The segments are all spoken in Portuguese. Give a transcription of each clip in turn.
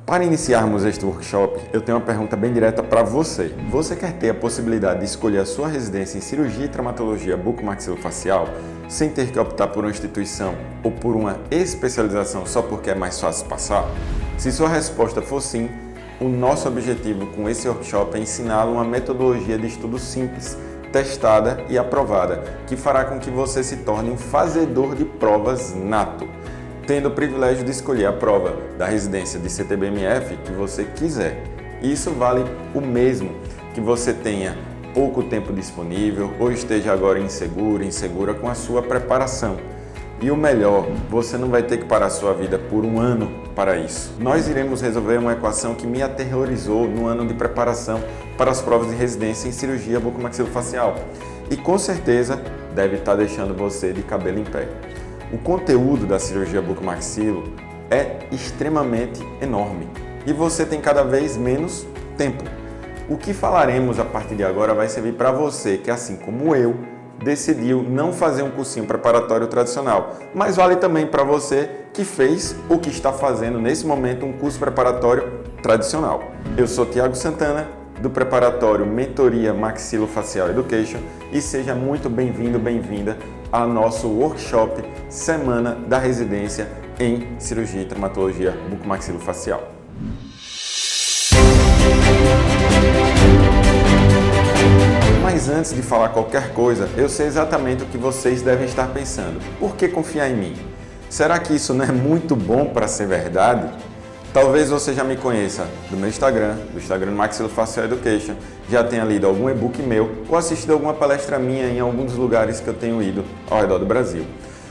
Para iniciarmos este workshop, eu tenho uma pergunta bem direta para você. Você quer ter a possibilidade de escolher a sua residência em cirurgia e traumatologia bucomaxilofacial sem ter que optar por uma instituição ou por uma especialização só porque é mais fácil passar? Se sua resposta for sim, o nosso objetivo com esse workshop é ensiná-lo uma metodologia de estudo simples, testada e aprovada, que fará com que você se torne um fazedor de provas nato, tendo o privilégio de escolher a prova da residência de CTBMF que você quiser. Isso vale o mesmo que você tenha pouco tempo disponível ou esteja agora insegura com a sua preparação. E o melhor, você não vai ter que parar sua vida por um ano para isso. Nós iremos resolver uma equação que me aterrorizou no ano de preparação para as provas de residência em cirurgia bucomaxilofacial e com certeza deve estar deixando você de cabelo em pé. O conteúdo da cirurgia bucomaxilo é extremamente enorme e você tem cada vez menos tempo. O que falaremos a partir de agora vai servir para você que, assim como eu, decidiu não fazer um cursinho preparatório tradicional, mas vale também para você que fez ou que está fazendo nesse momento um curso preparatório tradicional. Eu sou Thiago Santana, do preparatório Mentoria Maxilofacial Education e seja muito bem-vindo, bem-vinda ao nosso workshop Semana da Residência em Cirurgia e Traumatologia Bucomaxilofacial. Mas antes de falar qualquer coisa, eu sei exatamente o que vocês devem estar pensando. Por que confiar em mim? Será que isso não é muito bom para ser verdade? Talvez você já me conheça do meu Instagram, do Instagram Maxilofacial Education, já tenha lido algum e-book meu ou assistido alguma palestra minha em alguns lugares que eu tenho ido ao redor do Brasil.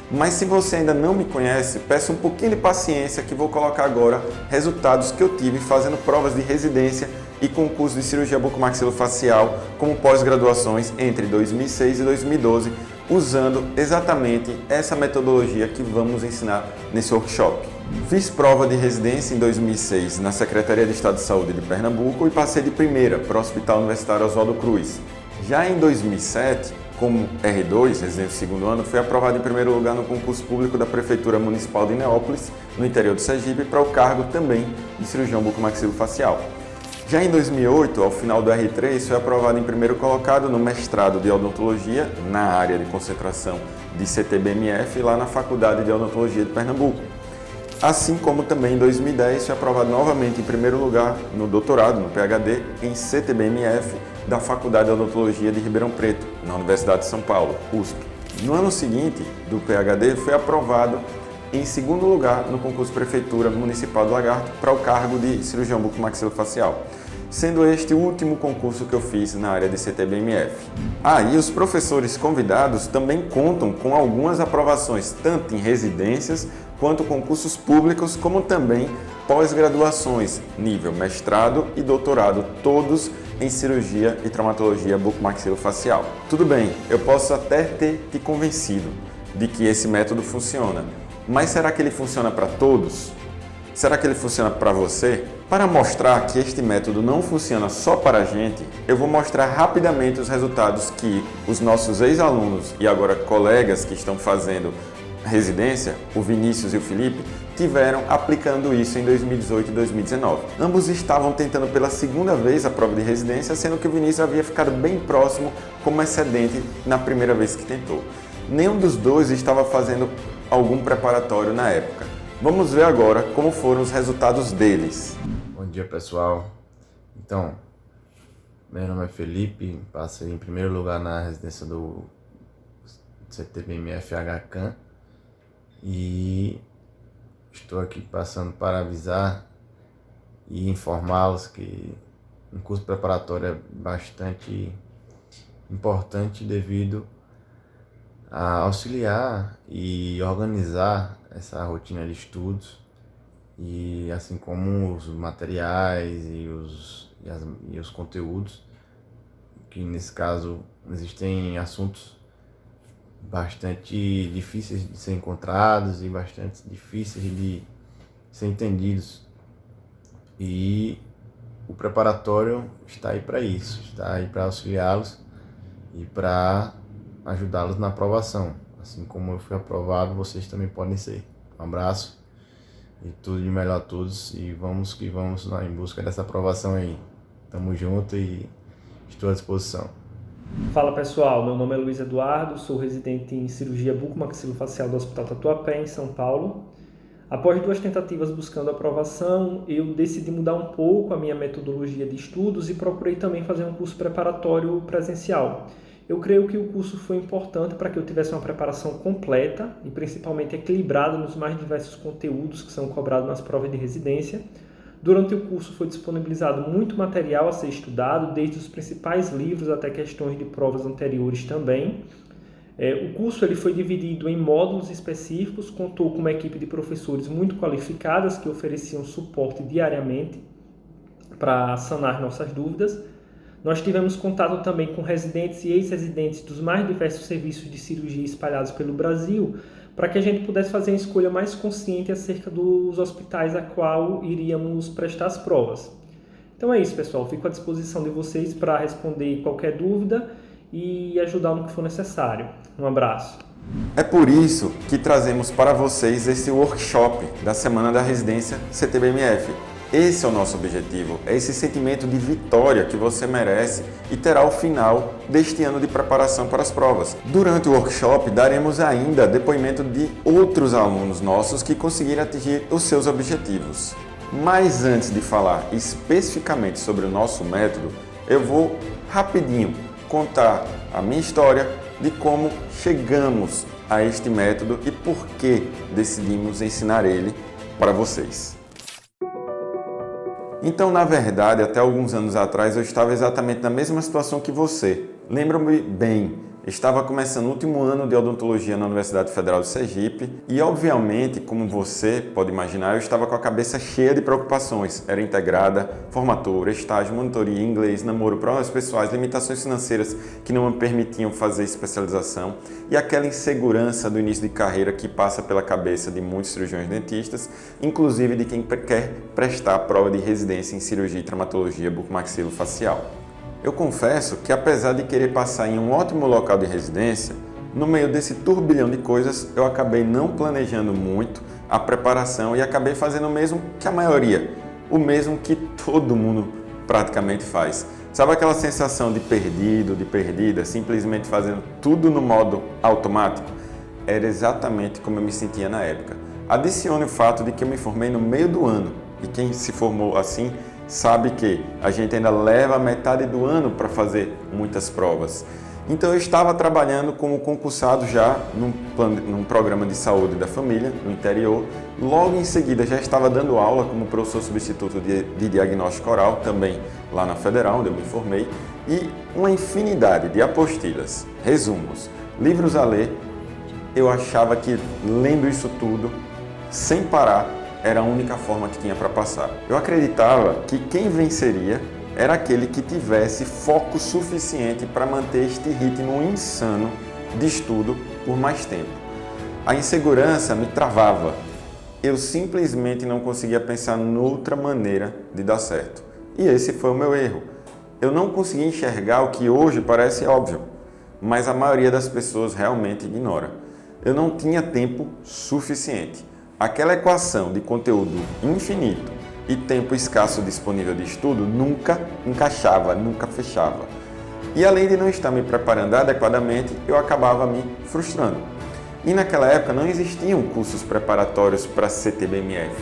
Mas se você ainda não me conhece, peço um pouquinho de paciência que vou colocar agora resultados que eu tive fazendo provas de residência e concurso de cirurgia bucomaxilofacial como pós-graduações entre 2006 e 2012, usando exatamente essa metodologia que vamos ensinar nesse workshop. Fiz prova de residência em 2006 na Secretaria de Estado de Saúde de Pernambuco e passei de primeira para o Hospital Universitário Oswaldo Cruz. Já em 2007, como R2, residente do segundo ano, fui aprovado em primeiro lugar no concurso público da Prefeitura Municipal de Neópolis, no interior do Sergipe, para o cargo também de cirurgião bucomaxilofacial. Já em 2008, ao final do R3, fui aprovado em primeiro colocado no mestrado de odontologia na área de concentração de CTBMF lá na Faculdade de Odontologia de Pernambuco. Assim como também em 2010 fui aprovado novamente em primeiro lugar no doutorado, no PhD, em CTBMF da Faculdade de Odontologia de Ribeirão Preto, na Universidade de São Paulo, USP. No ano seguinte do PhD fui aprovado em segundo lugar no concurso Prefeitura Municipal do Lagarto para o cargo de cirurgião bucomaxilofacial, sendo este o último concurso que eu fiz na área de CTBMF. E os professores convidados também contam com algumas aprovações, tanto em residências quanto concursos públicos, como também pós-graduações, nível mestrado e doutorado, todos em cirurgia e traumatologia bucomaxilofacial. Tudo bem, eu posso até ter te convencido de que esse método funciona, mas será que ele funciona para todos? Será que ele funciona para você? Para mostrar que este método não funciona só para a gente, eu vou mostrar rapidamente os resultados que os nossos ex-alunos e agora colegas que estão fazendo residência, o Vinícius e o Felipe, tiveram aplicando isso em 2018 e 2019. Ambos estavam tentando pela segunda vez a prova de residência, sendo que o Vinícius havia ficado bem próximo como excedente na primeira vez que tentou. Nenhum dos dois estava fazendo algum preparatório na época. Vamos ver agora como foram os resultados deles. Bom dia, pessoal. Então, meu nome é Felipe, passei em primeiro lugar na residência do CTBMF HCAM e estou aqui passando para avisar e informá-los que um curso preparatório é bastante importante devido a auxiliar e organizar essa rotina de estudos e assim como os materiais e os conteúdos, que nesse caso existem assuntos bastante difíceis de ser encontrados e bastante difíceis de ser entendidos, e o preparatório está aí para isso, está aí para auxiliá-los e para ajudá-los na aprovação. Assim como eu fui aprovado, vocês também podem ser. Um abraço e tudo de melhor a todos. E vamos que vamos lá em busca dessa aprovação aí. Tamo junto e estou à disposição. Fala pessoal, meu nome é Luiz Eduardo, sou residente em cirurgia bucomaxilofacial do Hospital Tatuapé, em São Paulo. Após 2 tentativas buscando aprovação, eu decidi mudar um pouco a minha metodologia de estudos e procurei também fazer um curso preparatório presencial. Eu creio que o curso foi importante para que eu tivesse uma preparação completa e principalmente equilibrada nos mais diversos conteúdos que são cobrados nas provas de residência. Durante o curso foi disponibilizado muito material a ser estudado, desde os principais livros até questões de provas anteriores também. O curso ele foi dividido em módulos específicos, contou com uma equipe de professores muito qualificadas que ofereciam suporte diariamente para sanar nossas dúvidas. Nós tivemos contato também com residentes e ex-residentes dos mais diversos serviços de cirurgia espalhados pelo Brasil, para que a gente pudesse fazer uma escolha mais consciente acerca dos hospitais a qual iríamos prestar as provas. Então é isso, pessoal. Fico à disposição de vocês para responder qualquer dúvida e ajudar no que for necessário. Um abraço. É por isso que trazemos para vocês esse workshop da Semana da Residência CTBMF. Esse é o nosso objetivo, é esse sentimento de vitória que você merece e terá ao final deste ano de preparação para as provas. Durante o workshop, daremos ainda depoimento de outros alunos nossos que conseguiram atingir os seus objetivos. Mas antes de falar especificamente sobre o nosso método, eu vou rapidinho contar a minha história de como chegamos a este método e por que decidimos ensinar ele para vocês. Então, na verdade, até alguns anos atrás eu estava exatamente na mesma situação que você. Lembro-me bem, estava começando o último ano de odontologia na Universidade Federal de Sergipe e, obviamente, como você pode imaginar, eu estava com a cabeça cheia de preocupações. Era integrada, formatura, estágio, monitoria, inglês, namoro, problemas pessoais, limitações financeiras que não me permitiam fazer especialização e aquela insegurança do início de carreira que passa pela cabeça de muitos cirurgiões dentistas, inclusive de quem quer prestar a prova de residência em cirurgia e traumatologia bucomaxilofacial. Eu confesso que, apesar de querer passar em um ótimo local de residência, no meio desse turbilhão de coisas, eu acabei não planejando muito a preparação e acabei fazendo o mesmo que a maioria, o mesmo que todo mundo praticamente faz. Sabe aquela sensação de perdido, de perdida, simplesmente fazendo tudo no modo automático? Era exatamente como eu me sentia na época. Adicione o fato de que eu me formei no meio do ano, e quem se formou assim sabe que a gente ainda leva metade do ano para fazer muitas provas. Então eu estava trabalhando como concursado já num programa de saúde da família, no interior. Logo em seguida já estava dando aula como professor substituto de diagnóstico oral, também lá na Federal, onde eu me formei, e uma infinidade de apostilas, resumos, livros a ler. Eu achava que lendo isso tudo, sem parar, era a única forma que tinha para passar. Eu acreditava que quem venceria era aquele que tivesse foco suficiente para manter este ritmo insano de estudo por mais tempo. A insegurança me travava. Eu simplesmente não conseguia pensar noutra maneira de dar certo. E esse foi o meu erro. Eu não conseguia enxergar o que hoje parece óbvio, mas a maioria das pessoas realmente ignora. Eu não tinha tempo suficiente. Aquela equação de conteúdo infinito e tempo escasso disponível de estudo nunca encaixava, nunca fechava. E além de não estar me preparando adequadamente, eu acabava me frustrando. E naquela época não existiam cursos preparatórios para CTBMF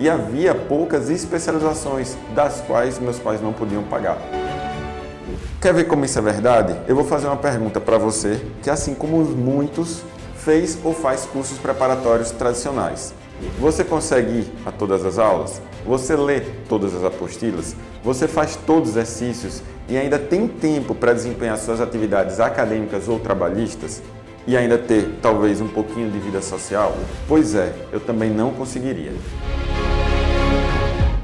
e havia poucas especializações, das quais meus pais não podiam pagar. Quer ver como isso é verdade? Eu vou fazer uma pergunta para você que, assim como muitos, fez ou faz cursos preparatórios tradicionais. Você consegue ir a todas as aulas? Você lê todas as apostilas? Você faz todos os exercícios e ainda tem tempo para desempenhar suas atividades acadêmicas ou trabalhistas? E ainda ter, talvez, um pouquinho de vida social? Pois é, eu também não conseguiria.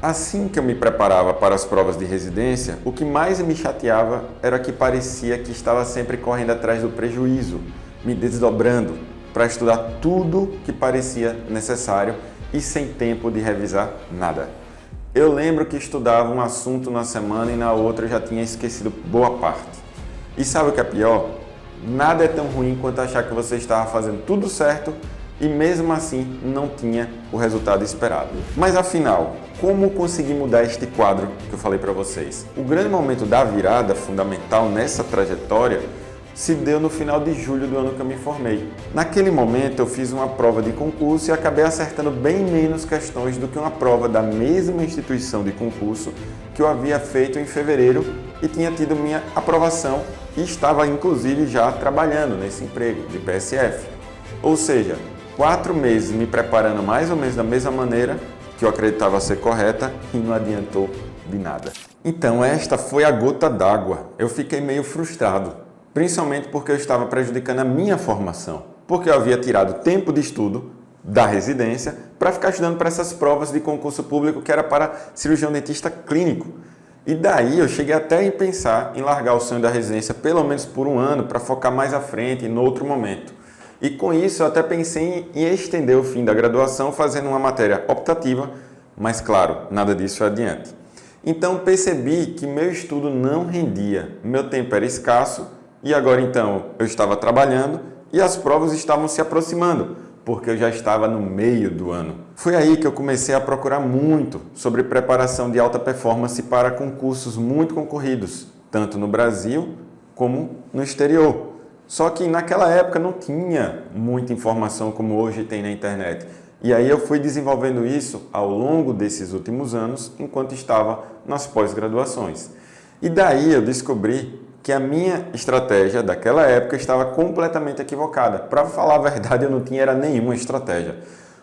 Assim que eu me preparava para as provas de residência, o que mais me chateava era que parecia que estava sempre correndo atrás do prejuízo, me desdobrando para estudar tudo que parecia necessário e sem tempo de revisar nada. Eu lembro que estudava um assunto na semana e na outra eu já tinha esquecido boa parte. E sabe o que é pior? Nada é tão ruim quanto achar que você estava fazendo tudo certo e mesmo assim não tinha o resultado esperado. Mas afinal, como conseguir mudar este quadro que eu falei para vocês? O grande momento da virada fundamental nessa trajetória se deu no final de julho do ano que eu me formei. Naquele momento eu fiz uma prova de concurso e acabei acertando bem menos questões do que uma prova da mesma instituição de concurso que eu havia feito em fevereiro e tinha tido minha aprovação e estava inclusive já trabalhando nesse emprego de PSF. Ou seja, 4 meses me preparando mais ou menos da mesma maneira que eu acreditava ser correta e não adiantou de nada. Então esta foi a gota d'água. Eu fiquei meio frustrado, principalmente porque eu estava prejudicando a minha formação, porque eu havia tirado tempo de estudo da residência para ficar estudando para essas provas de concurso público que era para cirurgião dentista clínico. E daí eu cheguei até a pensar em largar o sonho da residência pelo menos por um ano para focar mais à frente em outro momento. E com isso eu até pensei em estender o fim da graduação fazendo uma matéria optativa, mas claro, nada disso foi adiante. Então percebi que meu estudo não rendia, meu tempo era escasso e agora então eu estava trabalhando e as provas estavam se aproximando, porque eu já estava no meio do ano. Foi aí que eu comecei a procurar muito sobre preparação de alta performance para concursos muito concorridos, tanto no Brasil como no exterior. Só que naquela época não tinha muita informação como hoje tem na internet. E aí eu fui desenvolvendo isso ao longo desses últimos anos, enquanto estava nas pós-graduações. E daí eu descobri que a minha estratégia daquela época estava completamente equivocada. Para falar a verdade, eu não tinha era nenhuma estratégia.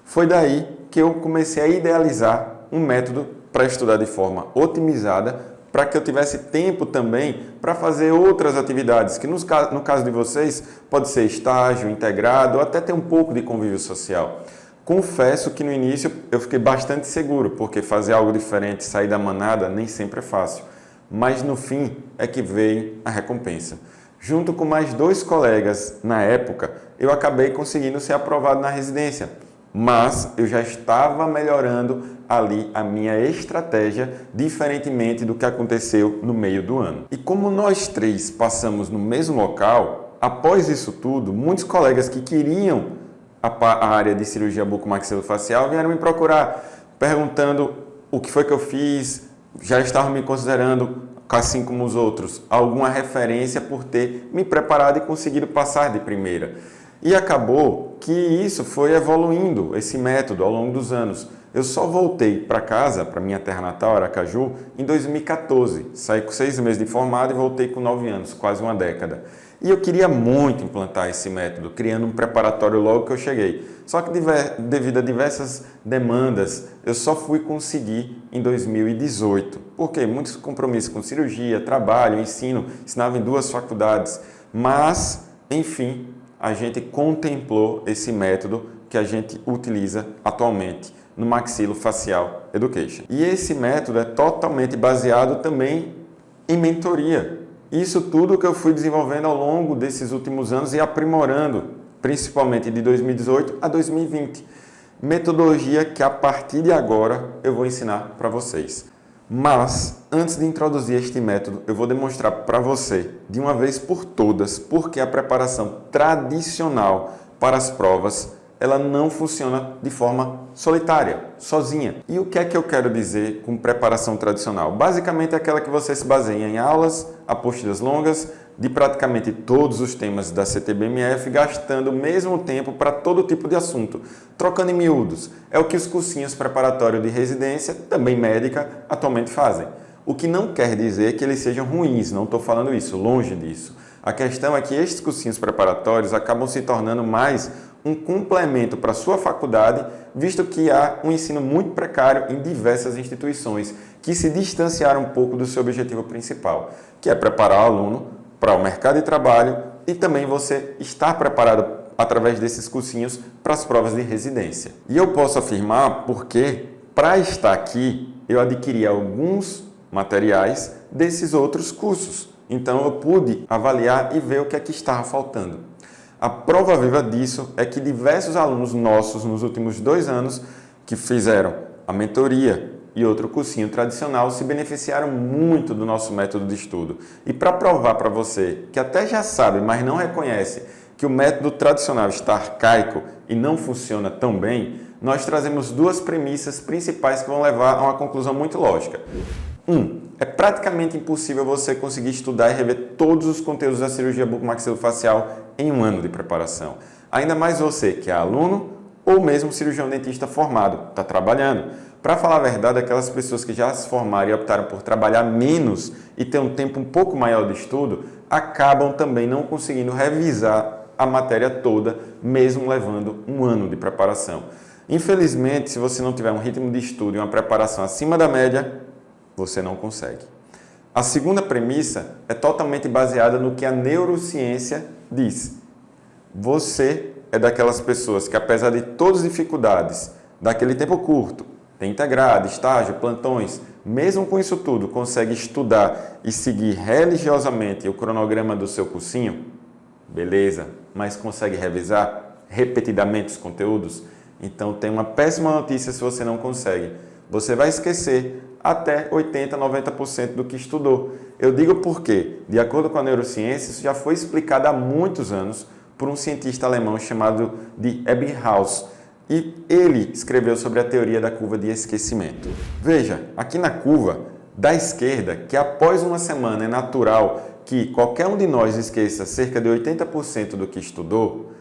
Foi daí que eu comecei a idealizar um método para estudar de forma otimizada, para que eu tivesse tempo também para fazer outras atividades, que no caso de vocês pode ser estágio, integrado, ou até ter um pouco de convívio social. Confesso que no início eu fiquei bastante seguro, porque fazer algo diferente, sair da manada, nem sempre é fácil. Mas no fim é que veio a recompensa. Junto com mais 2 colegas na época, eu acabei conseguindo ser aprovado na residência. Mas eu já estava melhorando ali a minha estratégia, diferentemente do que aconteceu no meio do ano. E como nós 3 passamos no mesmo local, após isso tudo, muitos colegas que queriam a área de cirurgia bucomaxilofacial vieram me procurar, perguntando o que foi que eu fiz, já estavam me considerando, assim como os outros, alguma referência por ter me preparado e conseguido passar de primeira. E acabou que isso foi evoluindo, esse método, ao longo dos anos. Eu só voltei para casa, para minha terra natal, Aracaju, em 2014. Saí com 6 meses de formado e voltei com 9 anos, quase uma década. E eu queria muito implantar esse método, criando um preparatório logo que eu cheguei. Só que devido a diversas demandas, eu só fui conseguir em 2018. Por quê? Muitos compromissos com cirurgia, trabalho, ensino, ensinava em 2 faculdades. Mas, enfim, a gente contemplou esse método que a gente utiliza atualmente no Maxilofacial Education. E esse método é totalmente baseado também em mentoria. Isso tudo que eu fui desenvolvendo ao longo desses últimos anos e aprimorando, principalmente de 2018 a 2020. Metodologia que a partir de agora eu vou ensinar para vocês. Mas, antes de introduzir este método, eu vou demonstrar para você, de uma vez por todas, porque a preparação tradicional para as provas, ela não funciona de forma solitária, sozinha. E o que é que eu quero dizer com preparação tradicional? Basicamente é aquela que você se baseia em aulas, apostilas longas, de praticamente todos os temas da CTBMF, gastando o mesmo tempo para todo tipo de assunto, trocando em miúdos. É o que os cursinhos preparatórios de residência, também médica, atualmente fazem. O que não quer dizer que eles sejam ruins, não estou falando isso, longe disso. A questão é que estes cursinhos preparatórios acabam se tornando mais um complemento para a sua faculdade, visto que há um ensino muito precário em diversas instituições que se distanciaram um pouco do seu objetivo principal, que é preparar o aluno para o mercado de trabalho e também você estar preparado através desses cursinhos para as provas de residência. E eu posso afirmar porque, para estar aqui, eu adquiri alguns materiais desses outros cursos. Então eu pude avaliar e ver o que é que estava faltando. A prova viva disso é que diversos alunos nossos nos últimos 2 anos que fizeram a mentoria e outro cursinho tradicional se beneficiaram muito do nosso método de estudo. E para provar para você que até já sabe, mas não reconhece que o método tradicional está arcaico e não funciona tão bem, nós trazemos duas premissas principais que vão levar a uma conclusão muito lógica. É praticamente impossível você conseguir estudar e rever todos os conteúdos da cirurgia bucomaxilofacial em um ano de preparação. Ainda mais você que é aluno ou mesmo cirurgião dentista formado, está trabalhando. Para falar a verdade, aquelas pessoas que já se formaram e optaram por trabalhar menos e ter um tempo um pouco maior de estudo, acabam também não conseguindo revisar a matéria toda, mesmo levando um ano de preparação. Infelizmente, se você não tiver um ritmo de estudo e uma preparação acima da média, você não consegue. A segunda premissa é totalmente baseada no que a neurociência diz. Você é daquelas pessoas que, apesar de todas as dificuldades daquele tempo curto, tem integrado, estágio, plantões, mesmo com isso tudo, consegue estudar e seguir religiosamente o cronograma do seu cursinho? Beleza, mas consegue revisar repetidamente os conteúdos? Então tem uma péssima notícia se você não consegue. Você vai esquecer até 80%, 90% do que estudou. Eu digo porque, de acordo com a neurociência, isso já foi explicado há muitos anos por um cientista alemão chamado de Ebbinghaus. E ele escreveu sobre a teoria da curva de esquecimento. Veja, aqui na curva da esquerda, que após uma semana é natural que qualquer um de nós esqueça cerca de 80% do que estudou,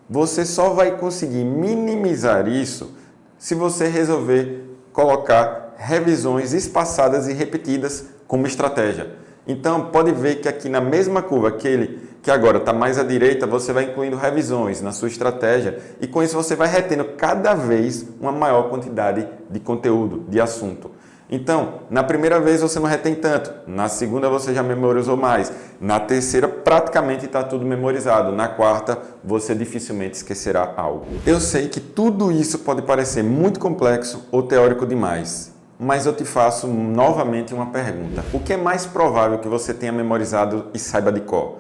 você só vai conseguir minimizar isso se você resolver colocar revisões espaçadas e repetidas como estratégia. Então, pode ver que aqui na mesma curva, que agora está mais à direita, você vai incluindo revisões na sua estratégia e com isso você vai retendo cada vez uma maior quantidade de conteúdo, de assunto. Então, na primeira vez você não retém tanto, na segunda você já memorizou mais, na terceira praticamente está tudo memorizado, na quarta você dificilmente esquecerá algo. Eu sei que tudo isso pode parecer muito complexo ou teórico demais, mas eu te faço novamente uma pergunta. O que é mais provável que você tenha memorizado e saiba de cor?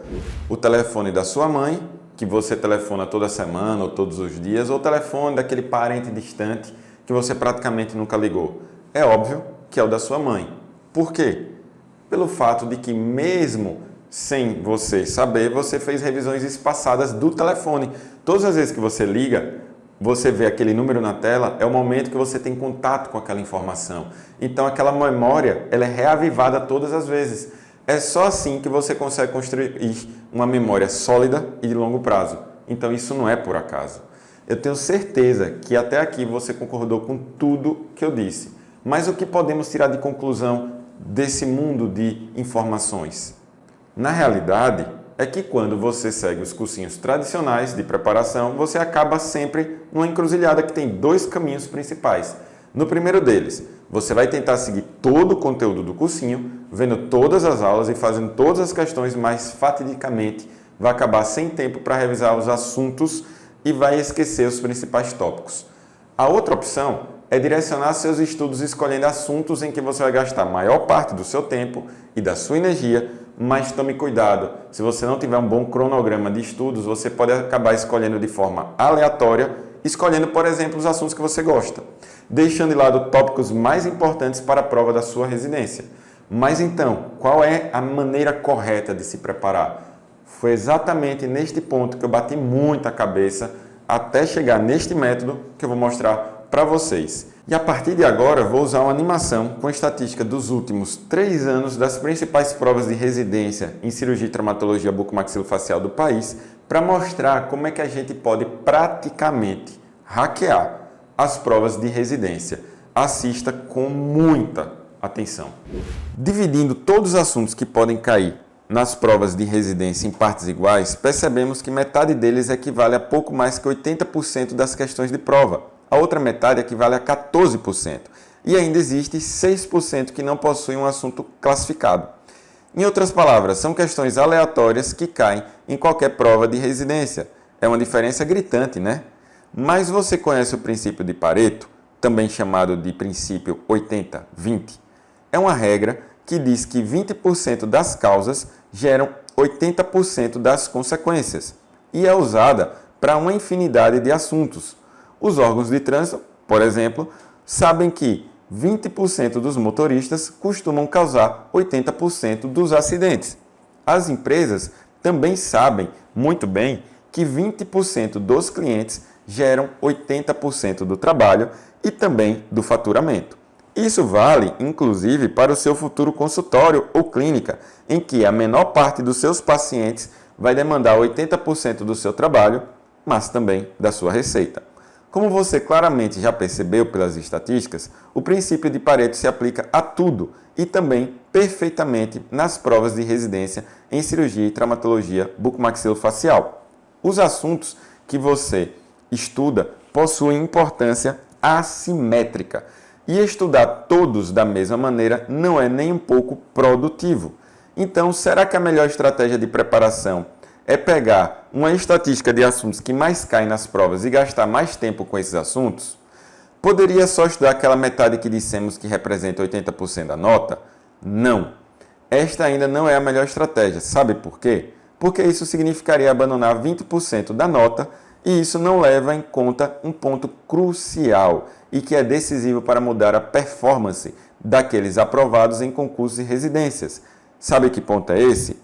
O telefone da sua mãe, que você telefona toda semana ou todos os dias, ou o telefone daquele parente distante que você praticamente nunca ligou? É óbvio que é o da sua mãe. Por quê? Pelo fato de que mesmo sem você saber, você fez revisões espaçadas do telefone. Todas as vezes que você liga, você vê aquele número na tela, é o momento que você tem contato com aquela informação. Então aquela memória, ela é reavivada todas as vezes. É só assim que você consegue construir uma memória sólida e de longo prazo. Então isso não é por acaso. Eu tenho certeza que até aqui você concordou com tudo que eu disse. Mas o que podemos tirar de conclusão desse mundo de informações? Na realidade, é que quando você segue os cursinhos tradicionais de preparação, você acaba sempre numa encruzilhada que tem dois caminhos principais. No primeiro deles, você vai tentar seguir todo o conteúdo do cursinho, vendo todas as aulas e fazendo todas as questões, mas fatidicamente vai acabar sem tempo para revisar os assuntos e vai esquecer os principais tópicos. A outra opção é direcionar seus estudos escolhendo assuntos em que você vai gastar a maior parte do seu tempo e da sua energia, mas tome cuidado, se você não tiver um bom cronograma de estudos, você pode acabar escolhendo de forma aleatória, escolhendo, por exemplo, os assuntos que você gosta, deixando de lado tópicos mais importantes para a prova da sua residência. Mas então, qual é a maneira correta de se preparar? Foi exatamente neste ponto que eu bati muita cabeça até chegar neste método que eu vou mostrar para vocês. E a partir de agora vou usar uma animação com estatística dos últimos 3 anos das principais provas de residência em cirurgia e traumatologia bucomaxilofacial do país para mostrar como é que a gente pode praticamente hackear as provas de residência. Assista com muita atenção. Dividindo todos os assuntos que podem cair nas provas de residência em partes iguais, percebemos que metade deles equivale a pouco mais que 80% das questões de prova. A outra metade equivale a 14%. E ainda existe 6% que não possuem um assunto classificado. Em outras palavras, são questões aleatórias que caem em qualquer prova de residência. É uma diferença gritante, né? Mas você conhece o princípio de Pareto, também chamado de princípio 80-20? É uma regra que diz que 20% das causas geram 80% das consequências e é usada para uma infinidade de assuntos. Os órgãos de trânsito, por exemplo, sabem que 20% dos motoristas costumam causar 80% dos acidentes. As empresas também sabem muito bem que 20% dos clientes geram 80% do trabalho e também do faturamento. Isso vale, inclusive, para o seu futuro consultório ou clínica, em que a menor parte dos seus pacientes vai demandar 80% do seu trabalho, mas também da sua receita. Como você claramente já percebeu pelas estatísticas, o princípio de Pareto se aplica a tudo e também perfeitamente nas provas de residência em cirurgia e traumatologia bucomaxilofacial. Os assuntos que você estuda possuem importância assimétrica e estudar todos da mesma maneira não é nem um pouco produtivo. Então, será que a melhor estratégia de preparação é pegar uma estatística de assuntos que mais caem nas provas e gastar mais tempo com esses assuntos? Poderia só estudar aquela metade que dissemos que representa 80% da nota? Não. Esta ainda não é a melhor estratégia. Sabe por quê? Porque isso significaria abandonar 20% da nota e isso não leva em conta um ponto crucial e que é decisivo para mudar a performance daqueles aprovados em concursos e residências. Sabe que ponto é esse?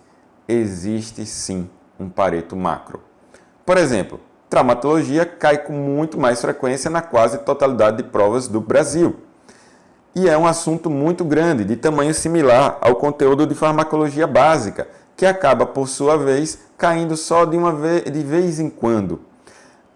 Existe sim um Pareto macro. Por exemplo, traumatologia cai com muito mais frequência na quase totalidade de provas do Brasil. E é um assunto muito grande, de tamanho similar ao conteúdo de farmacologia básica, que acaba, por sua vez, caindo só de vez em quando.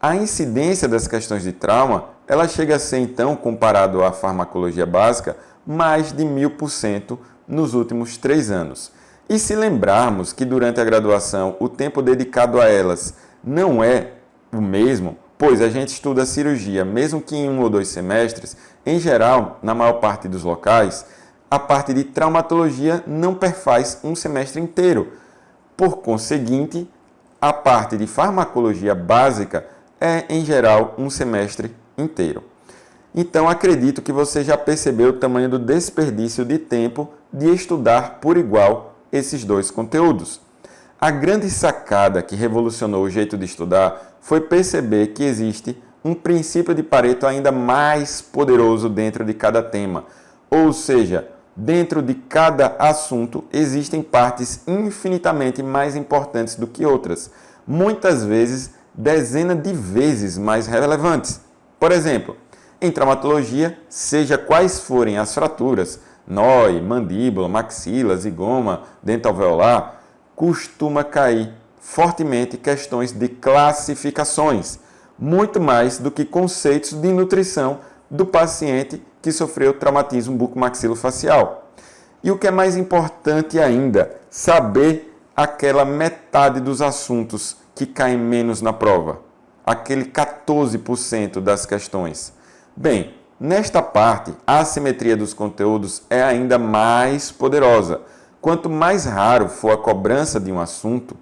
A incidência das questões de trauma, ela chega a ser, então, comparado à farmacologia básica, mais de 1000% nos últimos 3 anos. E se lembrarmos que durante a graduação o tempo dedicado a elas não é o mesmo, pois a gente estuda cirurgia, mesmo que em 1 ou 2 semestres, em geral, na maior parte dos locais, a parte de traumatologia não perfaz um semestre inteiro. Por conseguinte, a parte de farmacologia básica é, em geral, um semestre inteiro. Então, acredito que você já percebeu o tamanho do desperdício de tempo de estudar por igual esses dois conteúdos. A grande sacada que revolucionou o jeito de estudar foi perceber que existe um princípio de Pareto ainda mais poderoso dentro de cada tema. Ou seja, dentro de cada assunto existem partes infinitamente mais importantes do que outras, muitas vezes dezenas de vezes mais relevantes. Por exemplo, em traumatologia, seja quais forem as fraturas, nó, mandíbula, maxila, zigoma, dente alveolar, costuma cair fortemente questões de classificações, muito mais do que conceitos de nutrição do paciente que sofreu traumatismo bucomaxilofacial. E o que é mais importante ainda, saber aquela metade dos assuntos que caem menos na prova, aquele 14% das questões. Bem, nesta parte, a assimetria dos conteúdos é ainda mais poderosa. Quanto mais raro for a cobrança de um assunto,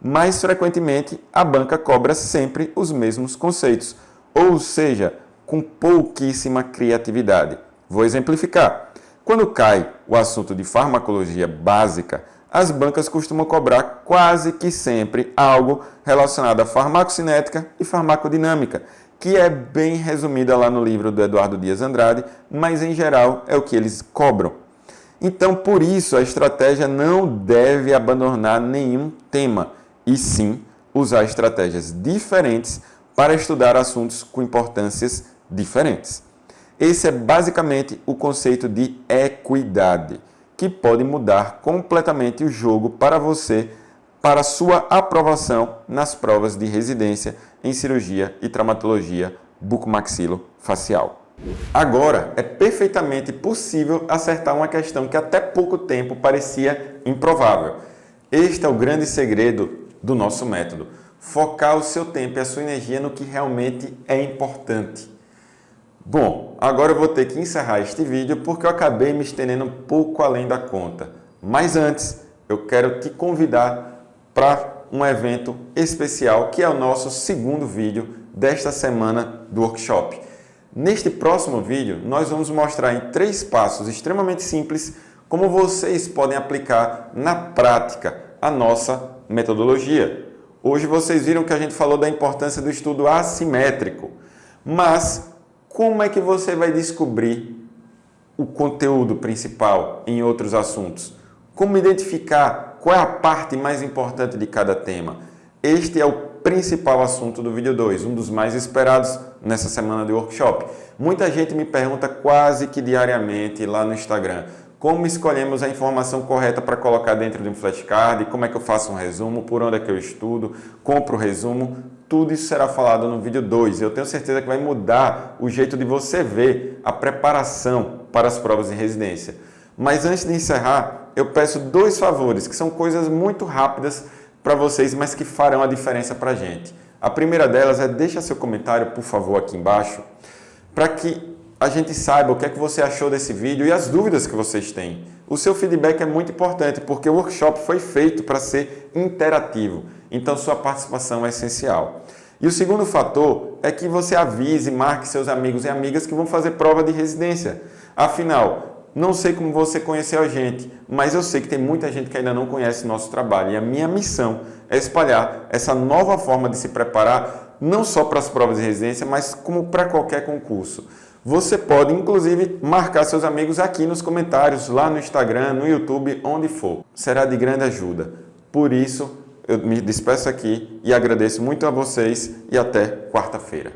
mais frequentemente a banca cobra sempre os mesmos conceitos, ou seja, com pouquíssima criatividade. Vou exemplificar. Quando cai o assunto de farmacologia básica, as bancas costumam cobrar quase que sempre algo relacionado à farmacocinética e farmacodinâmica, que é bem resumida lá no livro do Eduardo Dias Andrade, mas em geral é o que eles cobram. Então, por isso, a estratégia não deve abandonar nenhum tema, e sim usar estratégias diferentes para estudar assuntos com importâncias diferentes. Esse é basicamente o conceito de equidade, que pode mudar completamente o jogo para você, para sua aprovação nas provas de residência em cirurgia e traumatologia bucomaxilofacial. Agora, é perfeitamente possível acertar uma questão que até pouco tempo parecia improvável. Este é o grande segredo do nosso método. Focar o seu tempo e a sua energia no que realmente é importante. Bom, agora eu vou ter que encerrar este vídeo porque eu acabei me estendendo um pouco além da conta. Mas antes, eu quero te convidar para um evento especial que é o nosso segundo vídeo desta semana do workshop. Neste próximo vídeo, nós vamos mostrar em 3 passos extremamente simples como vocês podem aplicar na prática a nossa metodologia. Hoje vocês viram que a gente falou da importância do estudo assimétrico, mas como é que você vai descobrir o conteúdo principal em outros assuntos? Como identificar qual é a parte mais importante de cada tema? Este é o principal assunto do vídeo 2, um dos mais esperados nessa semana de workshop. Muita gente me pergunta quase que diariamente lá no Instagram, como escolhemos a informação correta para colocar dentro de um flashcard, como é que eu faço um resumo, por onde é que eu estudo, compro o resumo, tudo isso será falado no vídeo 2. Eu tenho certeza que vai mudar o jeito de você ver a preparação para as provas de residência. Mas antes de encerrar, eu peço 2 favores, que são coisas muito rápidas para vocês, mas que farão a diferença para a gente. A primeira delas é deixa seu comentário, por favor, aqui embaixo, para que a gente saiba o que é que você achou desse vídeo e as dúvidas que vocês têm. O seu feedback é muito importante, porque o workshop foi feito para ser interativo, então sua participação é essencial. E o segundo fator é que você avise e marque seus amigos e amigas que vão fazer prova de residência. Afinal, não sei como você conheceu a gente, mas eu sei que tem muita gente que ainda não conhece o nosso trabalho. E a minha missão é espalhar essa nova forma de se preparar, não só para as provas de residência, mas como para qualquer concurso. Você pode, inclusive, marcar seus amigos aqui nos comentários, lá no Instagram, no YouTube, onde for. Será de grande ajuda. Por isso, eu me despeço aqui e agradeço muito a vocês e até quarta-feira.